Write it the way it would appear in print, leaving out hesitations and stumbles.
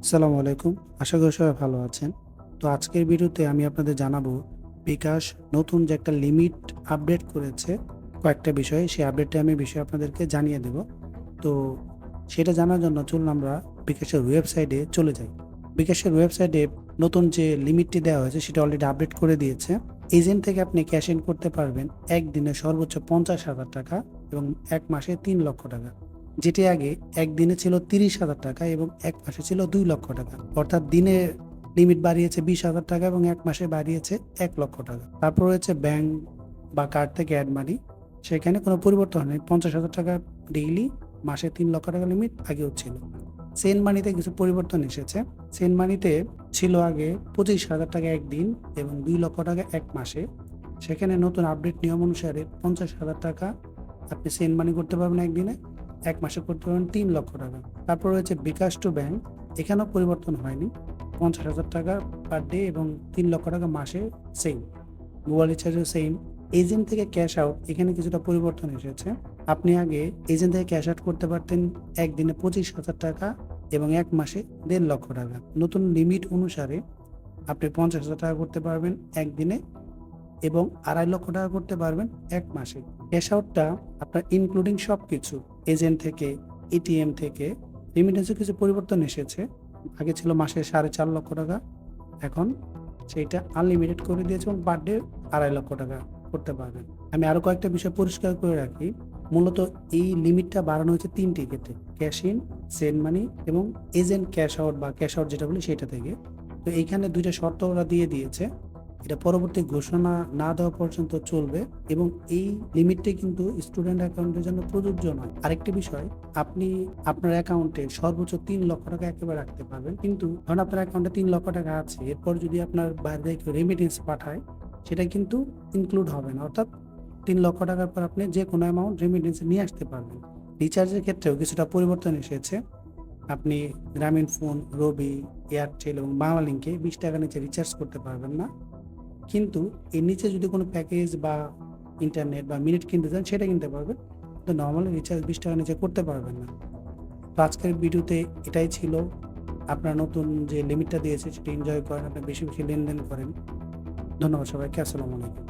আসসালামু আলাইকুম। আশা করি সবাই ভালো আছেন। তো আজকের ভিডিওতে আমি আপনাদের জানাবো বিকাশ নতুন যে একটা লিমিট আপডেট করেছে কয়েকটা বিষয়ে, সেই আপডেটটা আমি বিষয়ে আপনাদেরকে জানিয়ে দেব। তো সেটা জানার জন্য চলুন আমরা বিকাশের ওয়েবসাইটে চলে যাই। বিকাশের ওয়েবসাইটে নতুন যে লিমিটটি দেওয়া হয়েছে সেটা অলরেডি আপডেট করে দিয়েছে। এজেন্ট থেকে আপনি ক্যাশ ইন করতে পারবেন একদিনে সর্বোচ্চ ৫০,০০০ টাকা এবং ১ মাসে ৩,০০,০০০ টাকা। যেটি আগে একদিনে ছিল ৩০,০০০ টাকা এবং ১ মাসে ছিল ২,০০,০০০ টাকা। অর্থাৎ দিনে লিমিট বাড়িয়েছে ২০,০০০ টাকা এবং ১ মাসে বাড়িয়েছে ১,০০,০০০ টাকা। তারপর রয়েছে ব্যাংক বা কার্ড থেকে অ্যাড মানি। সেখানে কোনো পরিবর্তন নেই। ৫০,০০০ টাকা ডেইলি, মাসে ৩,০০,০০০ টাকা লিমিট আগেও ছিল। সেন্ড মানিতে কিছু পরিবর্তন এসেছে। সেন্ড মানিতে ছিল আগে ২৫,০০০ টাকা একদিন এবং ২,০০,০০০ টাকা ১ মাসে। সেখানে নতুন আপডেট নিয়ম অনুসারে ৫০,০০০ টাকা আপনি সেন্ড মানি করতে পারবেন একদিনে, ১ মাসে করতে পারবেন ৩,০০,০০০ টাকা। তারপর রয়েছে বিকাশ টু ব্যাংক। এখানেও পরিবর্তন হয়নি। ৫০,০০০ টাকা পার ডে এবং ৩,০০,০০০ টাকা মাসে সেইম। মোবাইল রিচার্জও সেইম। এজেন্ট থেকে ক্যাশ আউট এখানে কিছুটা পরিবর্তন এসেছে। আপনি আগে এজেন্ট থেকে ক্যাশ আউট করতে পারতেন একদিনে ২৫,০০০ টাকা এবং ১ মাসে ১,৫০,০০০ টাকা। নতুন লিমিট অনুসারে আপনি ৫০,০০০ টাকা করতে পারবেন একদিনে এবং ২,৫০,০০০ টাকা করতে পারবেন ১ মাসে। ক্যাশ আউটটা আপনার ইনক্লুডিং সবকিছু, এজেন্ট থেকে, এটিএম থেকে, রেমিটেন্সে কিছু পরিবর্তন এসেছে। আগে ছিল মাসে ৪,৫০,০০০ টাকা, এখন সেইটা আনলিমিটেড করে দিয়েছে এবং পার ডে ২,৫০,০০০ টাকা করতে পারবেন। আমি আরো কয়েকটা বিষয় পরিষ্কার করে রাখি। মূলত এই লিমিটটা বাড়ানো হয়েছে ৩ টি ক্ষেত্রে। ক্যাশ ইন, সেন্ড মানি এবং এজেন্ট ক্যাশ আউট বা ক্যাশ আউট যেটা বলি সেটা থেকে। তো এইখানে ২ টা শর্ত ওরা দিয়ে দিয়েছে। এটা পরবর্তী ঘোষণা না দেওয়া পর্যন্ত চলবে এবং এই লিমিটটি কিন্তু স্টুডেন্ট অ্যাকাউন্টের জন্য প্রযোজ্য নয়। আরেকটি বিষয়, আপনি আপনার অ্যাকাউন্টে সর্বোচ্চ ৩,০০,০০০ টাকা একেবারে রাখতে পারবেন। কিন্তু ধরুন আপনার অ্যাকাউন্টে ৩,০০,০০০ টাকা আছে, এরপর যদি আপনার বাইরে থেকে কেউ রেমিটেন্স পাঠায়, সেটা কিন্তু ইনক্লুড হবে না। অর্থাৎ ৩,০০,০০০ টাকার পর আপনি যে কোনো অ্যামাউন্ট রেমিটেন্সে নিয়ে আসতে পারবেন। রিচার্জের ক্ষেত্রেও কিছুটা পরিবর্তন এসেছে। আপনি গ্রামীণফোন, রবি, এয়ারটেল এবং বাংলালিংকে ৳২০ নিচে রিচার্জ করতে পারবেন না। কিন্তু এর নিচে যদি কোনো প্যাকেজ বা ইন্টারনেট বা মিনিট কিনতে চান সেটা কিনতে পারবেন। কিন্তু নরমালি রিচার্জ ৳২০ নিচে করতে পারবেন না। তো আজকের ভিডিওতে এটাই ছিল। আপনারা নতুন যে লিমিটটা দিয়েছে সেটা এনজয় করেন, আপনি বেশি, বেশি লেনদেন করেন। ধন্যবাদ সবাইকে। আসসালামু আলাইকুম।